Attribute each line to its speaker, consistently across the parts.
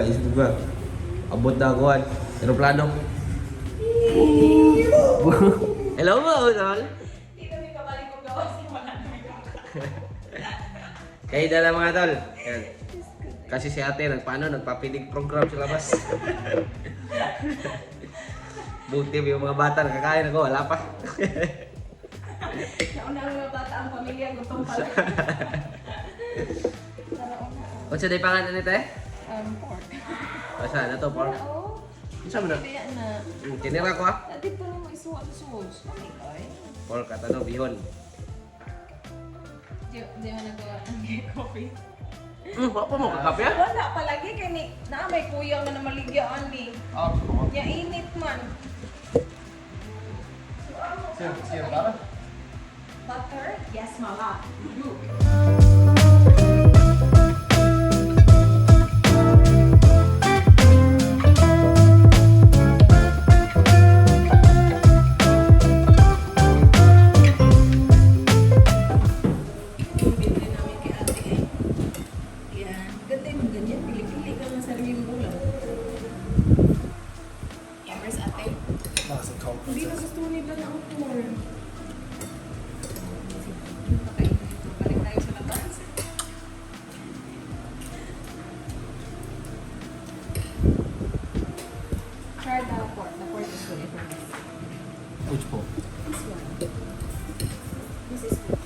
Speaker 1: Isbog ba. Abot na ako, aeroplano. Hello mo, Tol.
Speaker 2: Hindi kami kabalik kong gawas yung mga
Speaker 1: Kayo na mga Tol. Yan. Kasi si ate, nagpapilig program sa labas. Buti yung mga bata, nakakain ako, wala pa.
Speaker 2: Nauna ang mga bata ang pamilya, gutom pala.
Speaker 1: O sa day pangalan nito eh?
Speaker 2: Pork.
Speaker 1: O saan na to, pork?
Speaker 2: Oo.
Speaker 1: Saan mo na?
Speaker 2: Kaya na.
Speaker 1: Tinira ko
Speaker 2: Dati pa lang may suwa sa suwos. Ay.
Speaker 1: Pork at ano, bihon.
Speaker 2: Di mo nagawa ng coffee.
Speaker 1: Wala mo kakape ah?
Speaker 2: Wala palagi kay ni na may kuya nga na maligyaan ni. Nya init man.
Speaker 3: Butter?
Speaker 2: Butter? Yes, mama. Hindi na gusto nila na ang corn. Balik tayo sa labas. Try the pork. The pork is good.
Speaker 3: Which pork?
Speaker 2: This one. This is good.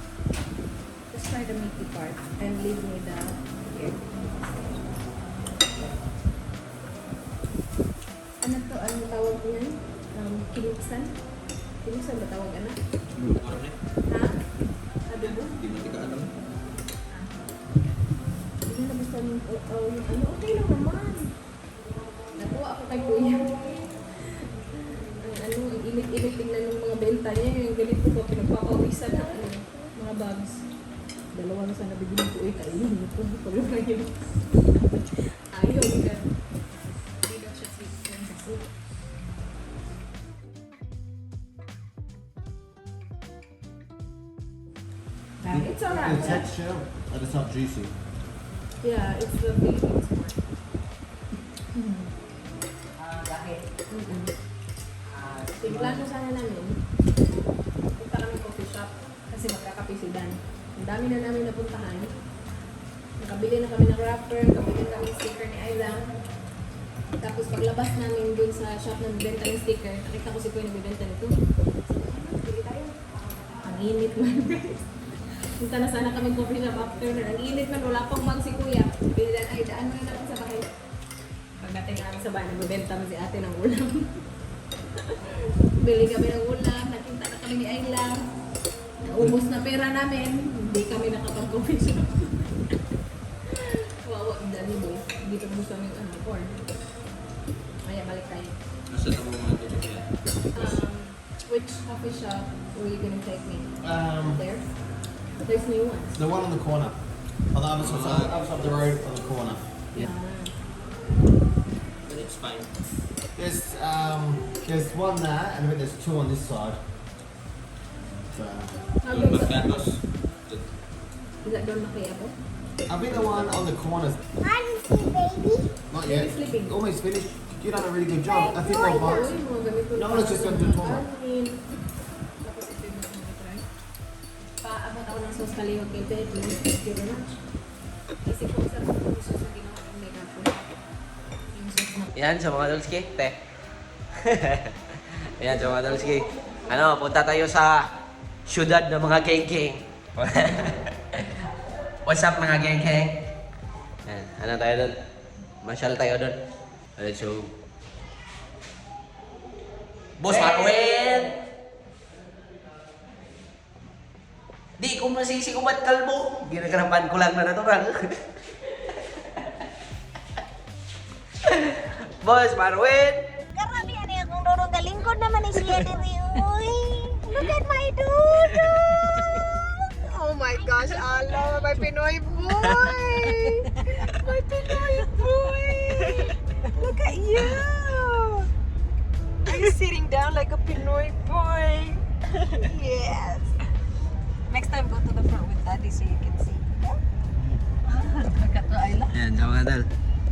Speaker 2: Just try the meaty part and leave me the here. Ano to? Ano tawag ko yan? Kinuksan? Kinuksan ba tawag anak? Ha? Sabi mo?
Speaker 1: Hindi mo tika alam.
Speaker 2: Hindi na basta yung ano, okay lang naman. Natuwa ako kay kuya. Ang init-init tingnan ng mga benta niya, yung ganito ko, pinagpapawisan na mga bags. Dalawa na sana bibili ko, kainin ito. Pagod na yun. Ayaw ka. Hindi daw siya sweet corn kasi. It's alright.
Speaker 3: The texture, but it's not juicy.
Speaker 2: Yeah, it's the Philippines part. Dahil. Yung plano sana namin, punta kami coffee shop kasi magkakape si Dan. Ang dami na namin napuntahan. Nakabili na kami ng wrapper, nakabili na kami ng sticker ni Ayla. Tapos paglabas namin dun sa shop na nagbenta ng sticker, nakita ko si Kuya nagbibenta nito. Bili tayo. Ang init man. Punta na sana kami coffee shop after na. Ang init man, wala pang bang si Kuya. Bilan ay daan mo na naman sa bahay. Pagdating namin sa bahay, nagbibenta mo si ate ng ulam. Bili kami ng ulam, nakita na kami ni Ayla. Naubos na pera namin, hindi kami nakapag-coffee shop. Wawa, dali boy. Hindi pa gusto kami corn. Maya, balik tayo.
Speaker 1: Nasa na mga tulog yan?
Speaker 2: Which coffee shop were you gonna take me? There? There's new ones.
Speaker 3: The one on the corner. On the other side of the road on the corner.
Speaker 1: Yeah. But it's fine.
Speaker 3: There's one there, and I think there's two on this side. So,
Speaker 1: Yung Magkanos.
Speaker 2: Is that Don Macchiato?
Speaker 3: I think the one on the corner.
Speaker 4: Hi, you see, baby.
Speaker 3: Not
Speaker 2: Baby
Speaker 3: yet.
Speaker 2: sleeping.
Speaker 3: Almost finished. You done a really good job. I think they'll buy. No, it's just gonna do taller.
Speaker 2: Tapos ito yung try. Paabot ako ng sauce kalihog kay Beth. Thank you very much. Kasi kung sa sauce na ginawa ng makeup ko. Yung sauce na.
Speaker 1: Yan sa mga Dolski, te. Yan sa mga Dolski. Ano, punta tayo sa syudad ng mga geng-geng. What's up mga geng-geng? Yan, ano tayo doon? Masyal tayo doon. Let's go. Boss Marwin! Di ko masisikumat kalbo. Ginagarapan ko lang na natural. Boss Marwin!
Speaker 4: Grabe yan eh, kung dorong galingkod naman ni siya diri. Uy, look at my doodle.
Speaker 2: my Pinoy boy! My Pinoy boy! Look at you! Are you sitting down like a Pinoy boy? Yes! Next time, go to the front with daddy so you can see.
Speaker 1: Ayan, so mga dal.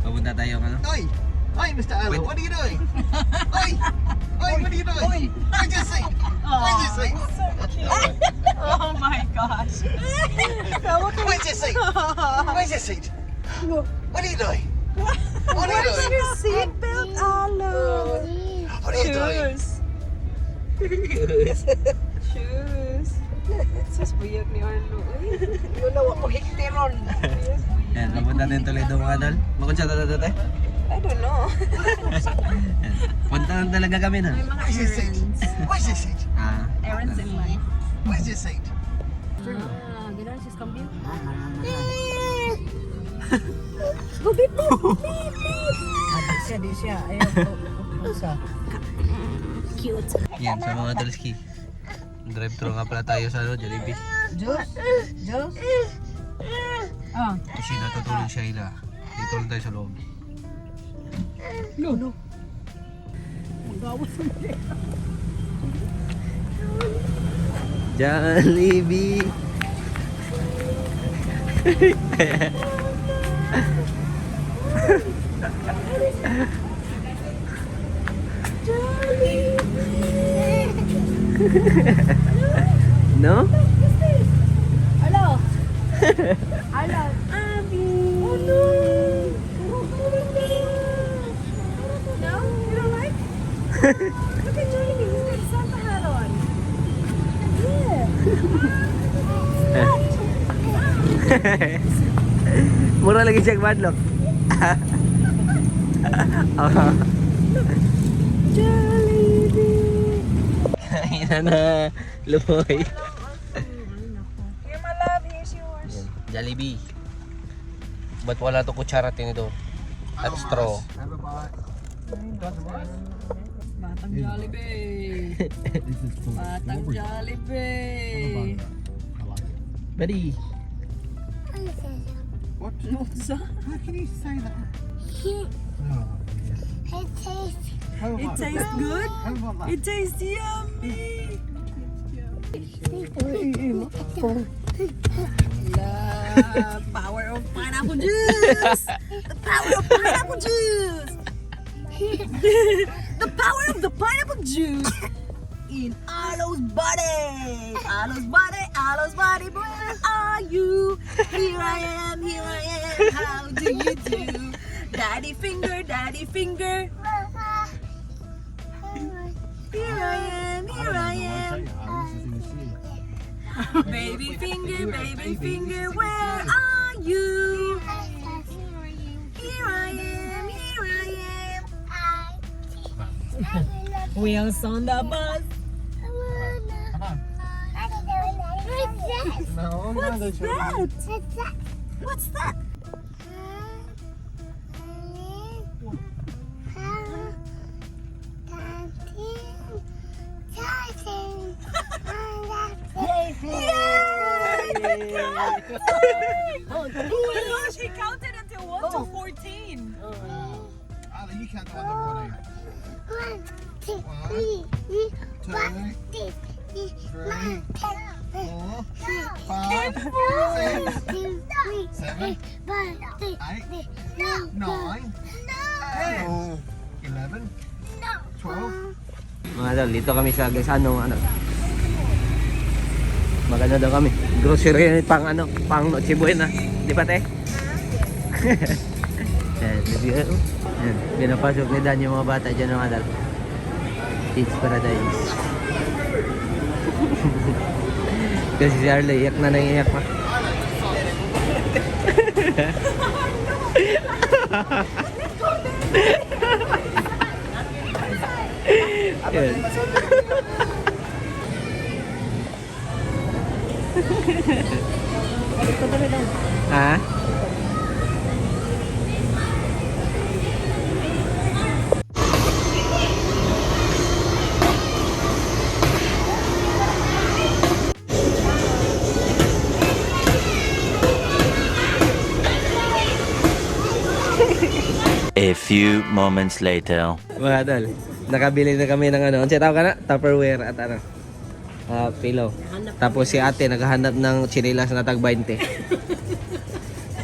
Speaker 1: Papunta tayo ano?
Speaker 3: Oi! Oi, Mr. Isla, what are you doing? Oi! Oi, what are you doing? Where's your seat? Where's your seat?
Speaker 2: Oh my gosh!
Speaker 3: Where's your seat? Where's your seat? What are you doing? What are you
Speaker 2: Where's
Speaker 3: doing?
Speaker 2: your seatbelt, Alo?
Speaker 3: What are you doing?
Speaker 2: Shoes. Sus, buyag ni Arlo. Wala ko hikteron.
Speaker 1: Ayan, papunta tayo Toledo mga dal. Makunsa tayo tayo?
Speaker 2: I don't know.
Speaker 1: Ayan. Punta lang talaga kami na.
Speaker 2: May mga
Speaker 3: Where's your seat?
Speaker 2: errands.
Speaker 3: Where's your seat?
Speaker 2: Errands in life.
Speaker 3: Where's your seat?
Speaker 2: Gano'n sis cambio? Go beep beep! Beep beep! Di siya. Ayaw ko. Cute.
Speaker 1: Yan, sa mga dalski. Drive-thru nga pala tayo sa ano, Jollibee.
Speaker 2: Juice? Juice? Ah.
Speaker 1: Kasi natutulog siya ila. Dito lang tayo sa loob.
Speaker 2: No. Magawa sa mga.
Speaker 1: Jollibee. No?
Speaker 2: Hello? Hello? Abby! Oh no! No? You don't like? Look at Jollibee, he's got a Santa hat on. Yeah!
Speaker 1: Mura lagi siya madlock.
Speaker 2: Jollibee!
Speaker 1: Kain na lumoy.
Speaker 2: Here my love, here's yours.
Speaker 1: Jollibee. Ba't wala to kutsara tinidor? At straw.
Speaker 3: Have a bite.
Speaker 2: Batang Jollibee! Batang Jollibee!
Speaker 1: Buddy.
Speaker 3: What?
Speaker 2: What's that?
Speaker 3: How can you say that? How
Speaker 2: It
Speaker 3: about
Speaker 2: tastes good?
Speaker 3: How about that?
Speaker 2: It tastes yummy! The power of pineapple juice! The power of pineapple juice! The power of the pineapple juice in Arlo's body! Arlo's body, where are you? Here I am, how do you do? Daddy finger, here I am, baby finger, where are you? Here I am. Wheels on the bus.
Speaker 3: No,
Speaker 2: What's
Speaker 3: no,
Speaker 2: that? What's that? Oh my gosh, he counted until 1 to 14.
Speaker 3: Ali, you can't go on the morning. 2, 3, 4, 5, 6, 7, 8, 9, 10, 11, 12.
Speaker 1: Mga dal, dito kami sa Gasano, ano. Maganda daw kami. Grocery pang ano, pang Noche Buena. Di ba te? Yan, yan. Pinapasok ni Dan yung mga bata dyan mga dal. It's paradise. Kasi si Arlo, iyak na iyak pa. Yan. Ha?
Speaker 5: A few moments later.
Speaker 1: Mga idol, nakabili na kami ng ano. Ano siya tawag ka na? Tupperware at ano? Pillow. Tapos si ate naghahanap ng chinilas na tag 20.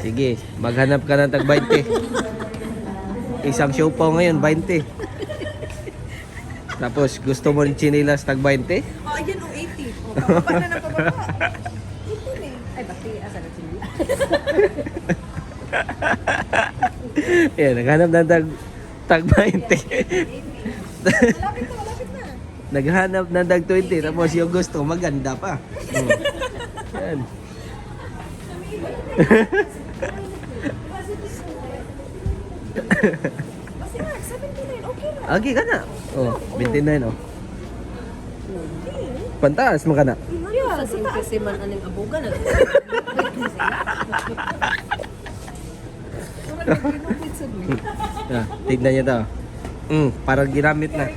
Speaker 1: Sige, maghanap ka ng tag 20. Isang siopaw ngayon, 20. Tapos gusto mo ng chinilas tag 20?
Speaker 2: Oh, yan o 80. Oh, kapapa na ng kapapa. Ito na eh. Ay, bakit asa na sila?
Speaker 1: Yan, naghanap ng tag 20.
Speaker 2: Malapit na.
Speaker 1: Naghanap ng tag 20. Tapos yung gusto, maganda pa. Yan.
Speaker 2: Basta na, 79. Okay na.
Speaker 1: Okay ka na. Oh, 29 oh. Pantaas mo ka na.
Speaker 2: Yeah, sa taas. Kasi man anong abugan na.
Speaker 1: Tignan niyo to. Parang ginamit na.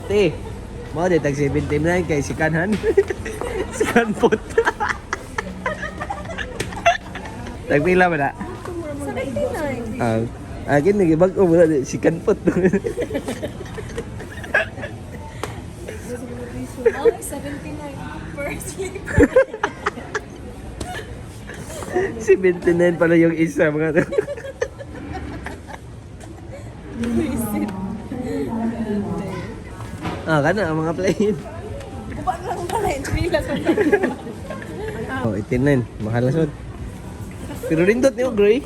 Speaker 1: Te, mo di tag 79 kay si Kanhan. Si Kanpot. Tagpila ba na?
Speaker 2: 79.
Speaker 1: Akin nagibag-o mo na si Kanpot.
Speaker 2: Oh, 79. First year.
Speaker 1: 79 pala yung isa mga to. Kana ang mga plane.
Speaker 2: Kupa lang pala yung chinilas.
Speaker 1: Oh, 89. Mahal na sud. Pero rindot niyo gray.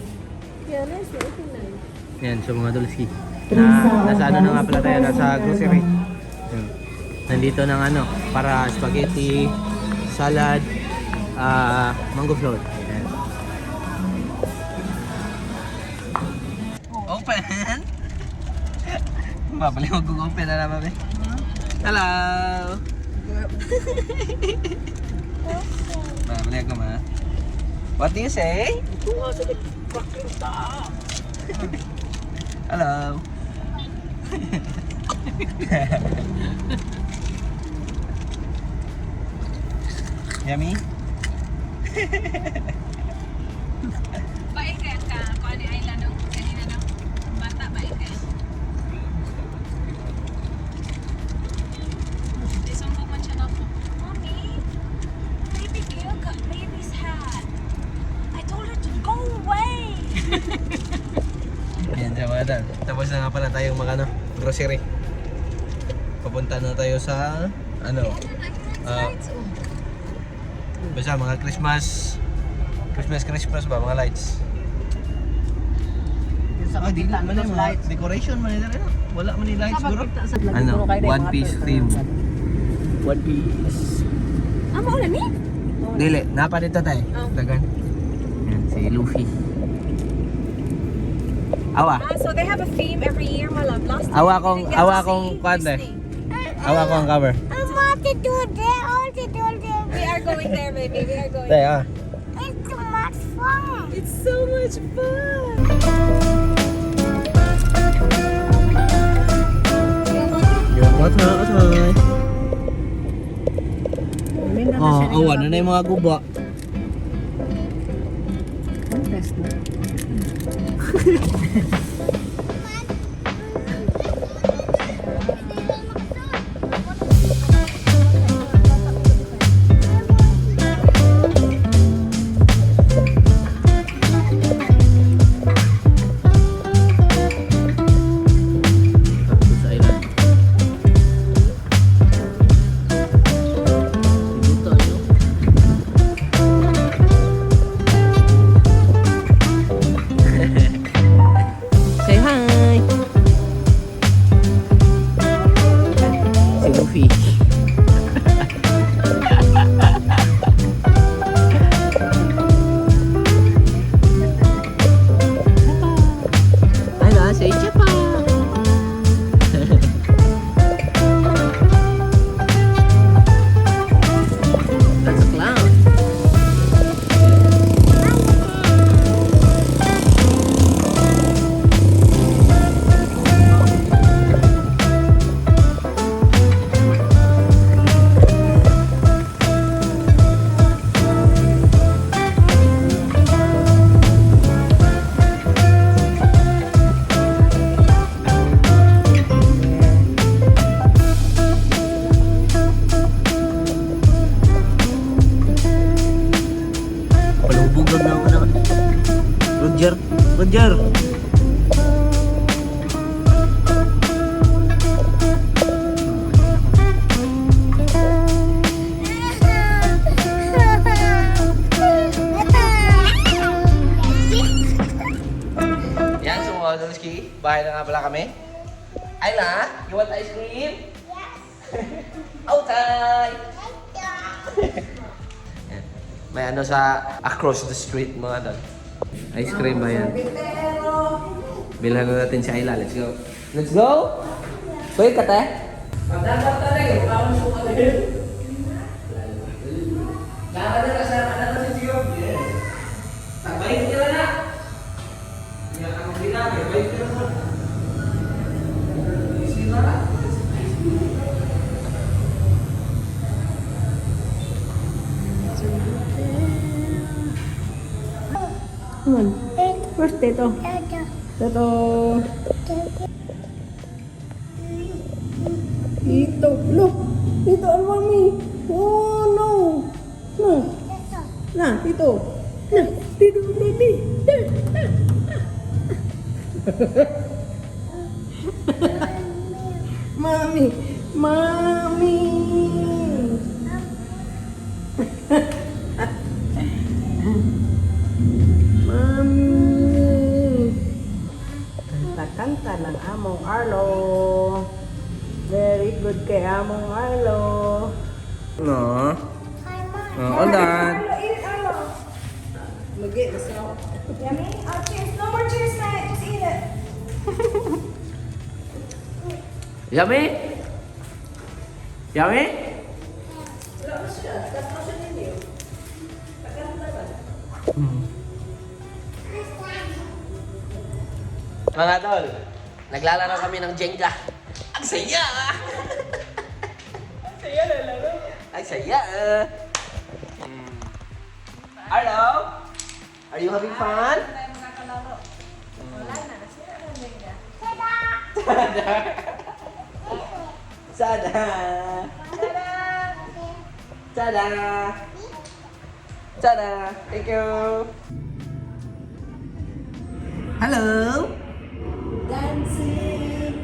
Speaker 2: Yeah, nice. 89.
Speaker 1: Yan, so mga dulski. Nasa ano na nga pala tayo, nasa grocery. Yan. Nandito ng ano, para spaghetti, salad, mango float. Yan. Open! Mabalik mag-open na naman eh. Hello! Mabalik ako ma. What do you say? Hello. Yummy?
Speaker 2: Baik kan ka? Kung ano ay lano? Kanina no? Bata, baik ka? Isumbong man siya na po.
Speaker 4: Mommy, baby girl got baby's hat. I told her to go away.
Speaker 1: Yan siya mga dad. Tapos na nga pala tayong mga ano, grocery. Papunta na tayo sa ano, basta mga Christmas ba, mga lights. Di man yung mga decoration man nila. Wala man yung lights siguro. Ano, One Piece theme. One Piece.
Speaker 2: Amo ulan ni?
Speaker 1: Dili, napa dito tayo. Dagan. Yan, si Luffy. Awa.
Speaker 2: So they have a theme every year, my love. Last time
Speaker 1: Awa
Speaker 2: we didn't get
Speaker 1: awa
Speaker 2: to
Speaker 1: kong
Speaker 2: see
Speaker 1: kwante.
Speaker 2: Disney.
Speaker 1: Awa ko ang cover.
Speaker 4: I want to do that. I want to do that.
Speaker 2: We are going there, baby. We are going.
Speaker 1: Tayo
Speaker 4: It's too much fun.
Speaker 2: It's so much fun.
Speaker 1: Yung bata, awa na na yung mga guba. Sa island. Dito ayo. Say Roger. Roger. Yan, so mga Dulski, bahay na nga pala kami. Ayla, you want ice cream? Yes! Outside! Yan. May ano sa across the street mga dol. Ice cream ba yan? Bilhan na natin si Ayla. Let's go. Let's go! Wait ka te? Pagdapat talaga, parang suka na yun. Lakad na sa kanan na si Siyo. Tagbalik nila na. Hindi ka kang ginamit. Balik nila mo. Sila na.
Speaker 2: Come on. Where's Tito? Tito. Tito. Look. Tito and mommy. Oh no. No. Na, Tito. Na, Tito baby. Mommy. Mommy. Kanta ng Among Arlo. Very good kay Among Arlo.
Speaker 1: No. All done.
Speaker 4: Arlo, eat it, Arlo.
Speaker 2: Lagi, gusto.
Speaker 4: Yummy? Oh, cheers. No more cheers, mate. Just eat it.
Speaker 1: Yummy? Yummy? Mga tol, naglalaro kami ng Jenga. Ang saya! Ang saya na laro. Ang saya! Hello? Are you having fun? Sada! Sada! Sada! Thank you! Hello!
Speaker 2: Dancing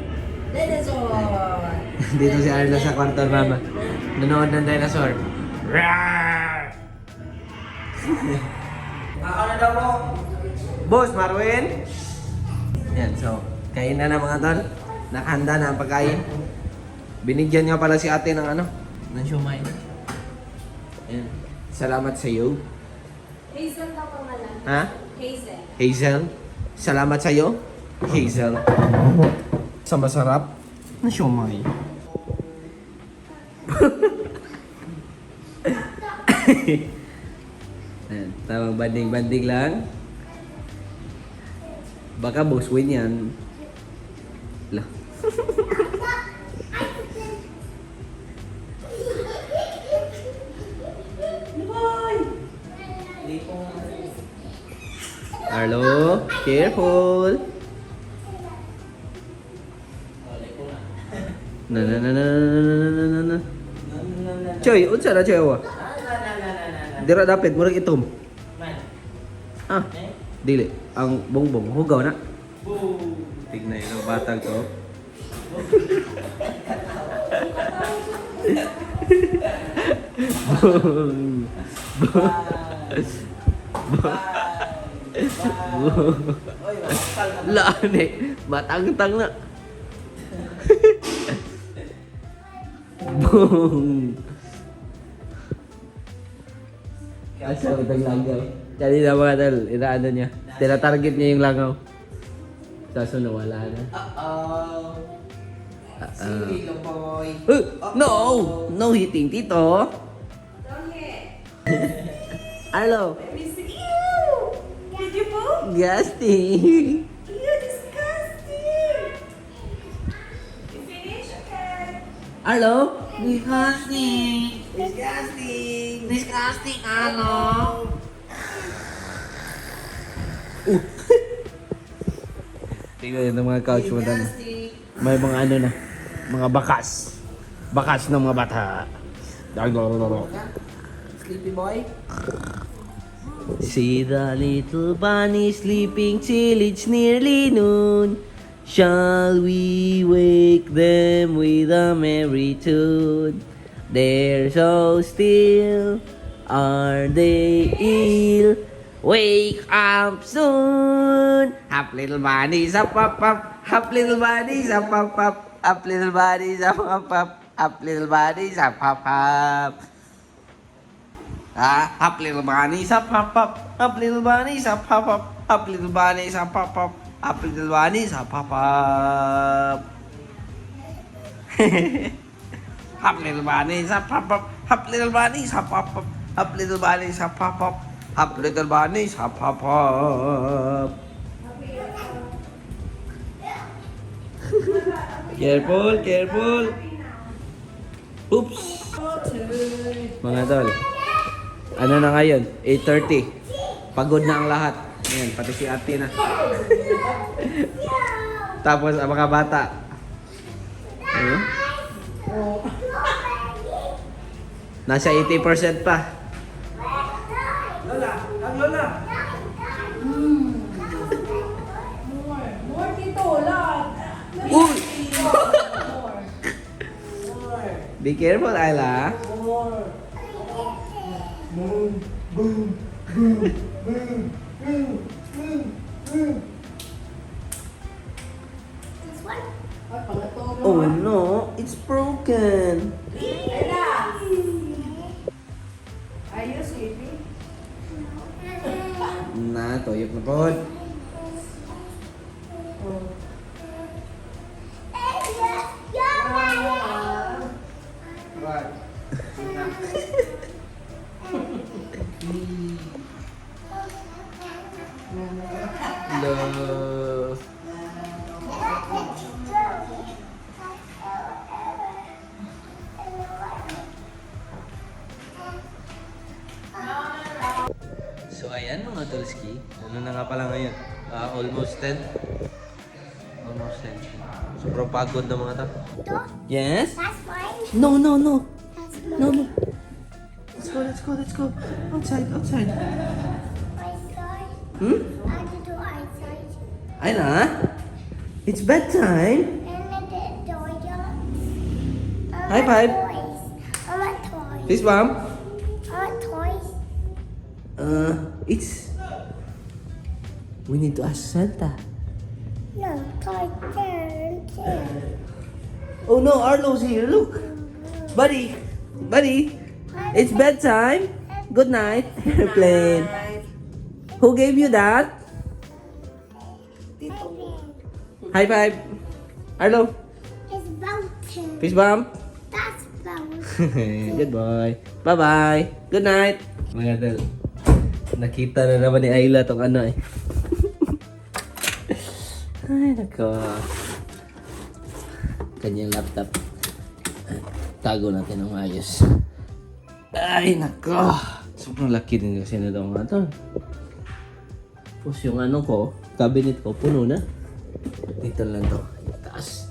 Speaker 2: dinosaur.
Speaker 1: Dito si Arlo sa kwarto, mama. Nanood ng dinosaur. Rawr! Ako na daw po. Boss, Marwin. Yan, so, kain na mga tol. Nakahanda na ang pagkain. Binigyan niya pala si ate ng ano, ng siomay. Yan. Salamat sa iyo.
Speaker 2: Hazel daw pangalan.
Speaker 1: Ha?
Speaker 2: Hazel.
Speaker 1: Hazel. Salamat sa iyo. Hazel. Sa masarap na siomay. Ayan, tamang banding-banding lang. Baka boss win yan. Lah. Arlo, careful. Na na na na na na na. Choy, unsa na choy wa? Dira dapat murag itom. Ah, dili. Ang bongbong hugaw na. Tignan ito, batang to. Lani, batang-tang na. Boom. Asa itong langaw. Jadi na mga tol, inaano niya. Tina-target niya yung langaw. Kaso nawala na.
Speaker 3: Silly little boy.
Speaker 1: No! No hitting, tito!
Speaker 2: Don't hit.
Speaker 1: Arlo!
Speaker 2: Let me see. Ew! Did you poop?
Speaker 1: Gasting!
Speaker 2: Ew, disgusting. You finish? Okay.
Speaker 1: Arlo! Disgusting!
Speaker 3: Disgusting.
Speaker 1: Disgusting, Arlo! Tingnan yung mga couch mo doon. May mga ano na, mga bakas. Bakas ng mga bata.
Speaker 3: Sleepy boy.
Speaker 1: See the little bunny sleeping till it's nearly noon. Shall we wake them with a merry tune? They're so still, are they ill? Wake up soon! Hop little bunnies, hop hop hop. Hop little bunnies, hop hop hop. Up little bunnies, hop hop hop. Up little bunnies, hop hop hop. Hop little bunnies, hop hop hop. Up little bunnies, hop hop hop. Up little bunnies, hop hop hop. Up little bunnies, hop hop hop. Hop little bunnies, hop hop hop. Hop little bunnies, hop hop hop. Up little bunnies, hop hop hop. Up little bunnies, hop hop hop. Careful, careful. Oops. Mga tol. Ano na ngayon? 8:30. Pagod na ang lahat. Ayan, pati si ate na. Tapos ang mga bata. Ano? Nasa 80% pa. Lola, ang Lola.
Speaker 2: More dito, lot.
Speaker 1: Uy! Be careful, Ayla. Oh no, it's broken.
Speaker 2: Are you sleeping?
Speaker 1: Na, tuyok na po. Love. So ayan mga tolski, ano na nga pala ngayon? Almost 10. Almost 10. Sobrang pagod na mga tao. Yes?
Speaker 6: That's fine.
Speaker 1: No, no, no.
Speaker 6: That's fine.
Speaker 1: No, no. Let's go, let's go, let's go. Outside, outside.
Speaker 6: Outside.
Speaker 1: Hmm?
Speaker 6: I have to do outside.
Speaker 1: Ayla? It's bedtime.
Speaker 6: And then the toilet.
Speaker 1: High five.
Speaker 6: Toys. I want toys.
Speaker 1: Fist bump.
Speaker 6: I want toys.
Speaker 1: It's... We need to ask Santa.
Speaker 6: No, toys there.
Speaker 1: Oh no, Arlo's here, look. Buddy, buddy. It's bedtime. Good night. Airplane. Who gave you that? High five. Arlo.
Speaker 6: It's bouncing.
Speaker 1: Fist bump.
Speaker 6: That's bouncing.
Speaker 1: Good boy. Bye-bye. Good night. Mga dal. Nakita na naman ni Ayla tong ano eh. Ay, nako. Kanyang laptop. Tago natin ng ayos. Ay, nako. Sobrang laki din kasi na daw nga to. Tapos yung ano ko, cabinet ko, puno na. Dito lang to. Yung taas.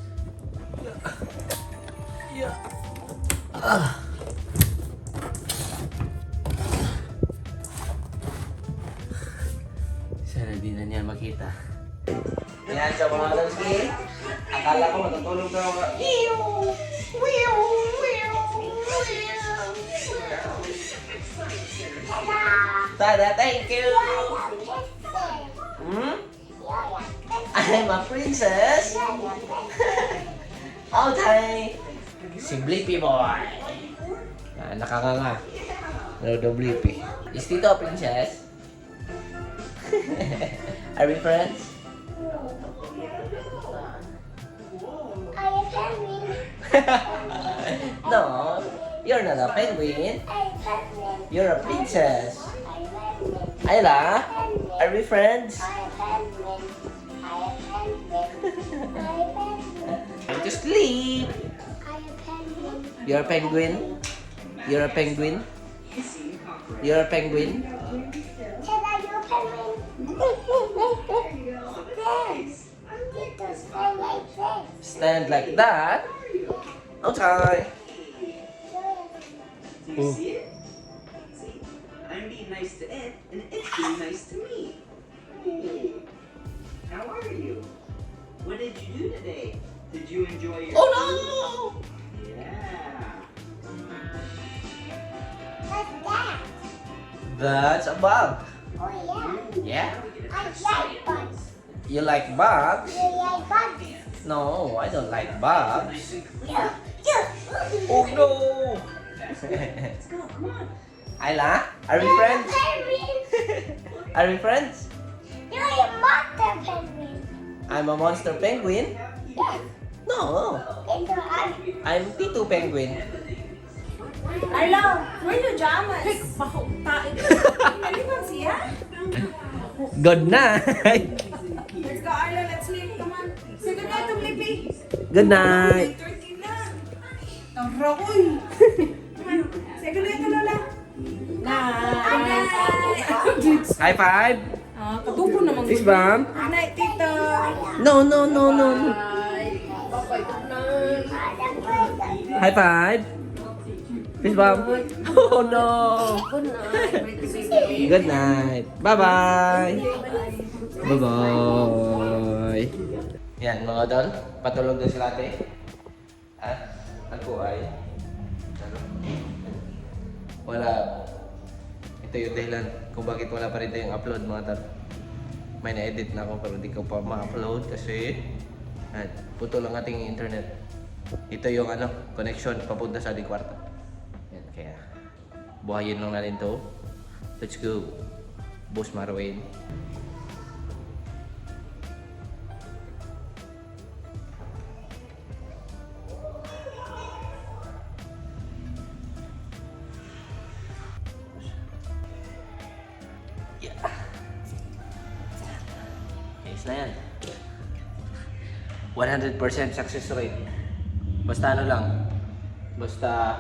Speaker 1: Sana di na niya makita. Yan sa mga lalaki. Akala ko matutulog na ako. Tada, thank you. Hmm? I'm a princess. Okay. Si Blippi boy. Nakakanga. Rodo Blippi. Is Tito a princess? Are we friends?
Speaker 6: I am penguin.
Speaker 1: No, you're not a penguin.
Speaker 6: I am penguin.
Speaker 1: You're a princess.
Speaker 6: I am penguin.
Speaker 1: Ayla, are we friends?
Speaker 6: I am penguin. I am penguin. I am penguin.
Speaker 1: Time to sleep.
Speaker 6: I am penguin.
Speaker 1: You're a penguin. You're a penguin. You're a penguin.
Speaker 6: Can I do penguin? Stand. Stand like this.
Speaker 1: Stand like that. Okay. Oh.
Speaker 7: I'm being nice to it, and it's being nice to me. Hey, how are you? What did you do today? Did you enjoy your...
Speaker 1: Oh no!
Speaker 7: Yeah.
Speaker 6: What's that?
Speaker 1: That's a bug.
Speaker 6: Oh yeah.
Speaker 1: Yeah?
Speaker 6: I like bugs.
Speaker 1: You like bugs?
Speaker 6: You like bugs?
Speaker 1: No, I don't like bugs.
Speaker 6: Yeah. Yeah.
Speaker 1: Oh no!
Speaker 7: Let's go, come on.
Speaker 1: Ayla, are we friends?
Speaker 6: Penguin.
Speaker 1: Are we friends?
Speaker 6: You're a monster penguin.
Speaker 1: I'm a monster penguin?
Speaker 6: Yes.
Speaker 1: No,
Speaker 6: And
Speaker 1: I'm Tito Penguin.
Speaker 2: Hello, where you jammers? Hey, baho, tayo. Nalipan siya?
Speaker 1: Good night!
Speaker 2: Let's go, Arlo. Let's sleep. Come on. Say good night to Blippi.
Speaker 1: Good night!
Speaker 2: 13 na. Tarakoy. Say good night to Lola. Night.
Speaker 1: High five!
Speaker 2: Katubo naman.
Speaker 1: Fist bump!
Speaker 2: Good night, Tito.
Speaker 1: No, no, no, no, no.
Speaker 2: Bye. Bye-bye. Good night.
Speaker 1: High five! Fist bump! Oh no!
Speaker 2: Good night.
Speaker 1: Good night! Bye-bye! Bye-bye! Yan mga dol, patulog na sila ate. At ako ay wala. Ito yung dahilan kung bakit wala pa rin tayong upload mga tol. May na-edit na ako pero di ko pa ma-upload kasi putol ang ating internet. Ito yung connection papunta sa ating kwarto. Yan, kaya buhayin lang natin to. Let's go. Boss Marwin. Yeah. Ayos na yan. 100% success rate. Basta lang. Basta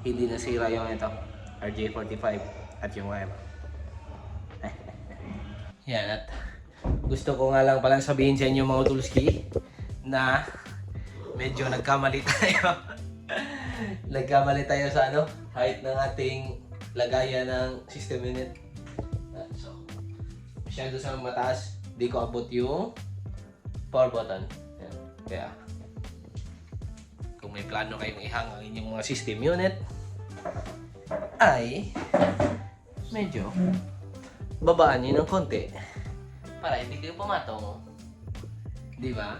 Speaker 1: hindi nasira yung ito. RJ45 at yung wire. Yan, at gusto ko nga lang palang sabihin sa inyo mga Tulski na medyo nagkamali tayo. Nagkamali tayo sa height ng ating lagayan ng system unit. So, masyado sa mataas, di ko abot yung power button. Yan. Kaya, kung may plano kayong ihang ang inyong mga system unit, ay medyo babaan nyo ng konti para hindi kayo pumatong. Di ba?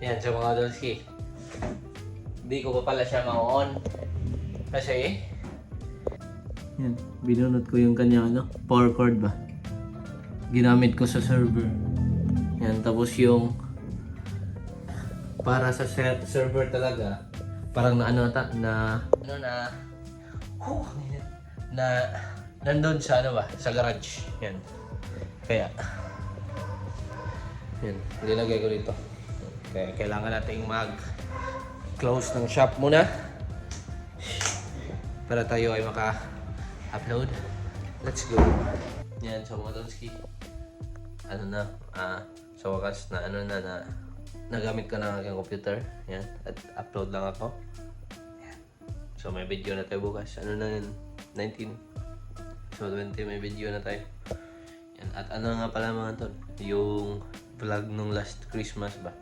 Speaker 1: Yan, sa mga Dolski. Hindi ko pa pala siya ma-on. Kasi yan, binunot ko yung kanya power cord ba. Ginamit ko sa server. Yan, tapos yung para sa server talaga, parang na nandun sa sa garage. Yan. Kaya yan, nilagay ko dito. Kaya kailangan nating mag-close ng shop muna para tayo ay maka-upload. Let's go. Yan, so mga Donski. Sa wakas na nagamit ko na ang aking computer. Yan, at upload lang ako. Yan. So may video na tayo bukas. 19. So 20 may video na tayo. Yan. At nga pala mga tol, yung vlog nung last Christmas ba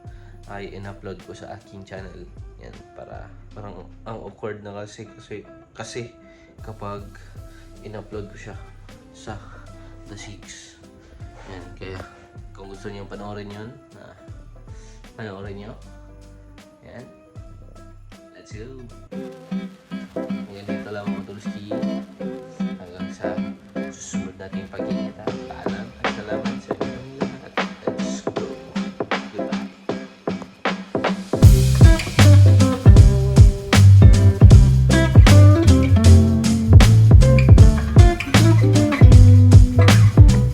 Speaker 1: ay in-upload ko sa aking channel. Yan, parang ang awkward na kasi kapag in-upload ko siya sa the Zigz. Yan, kaya kung gusto niyo panoorin yun, panoorin nyo. Yan. Let's go. Hanggang dito lang mga Tulski. Hanggang sa susunod nating pagkikita.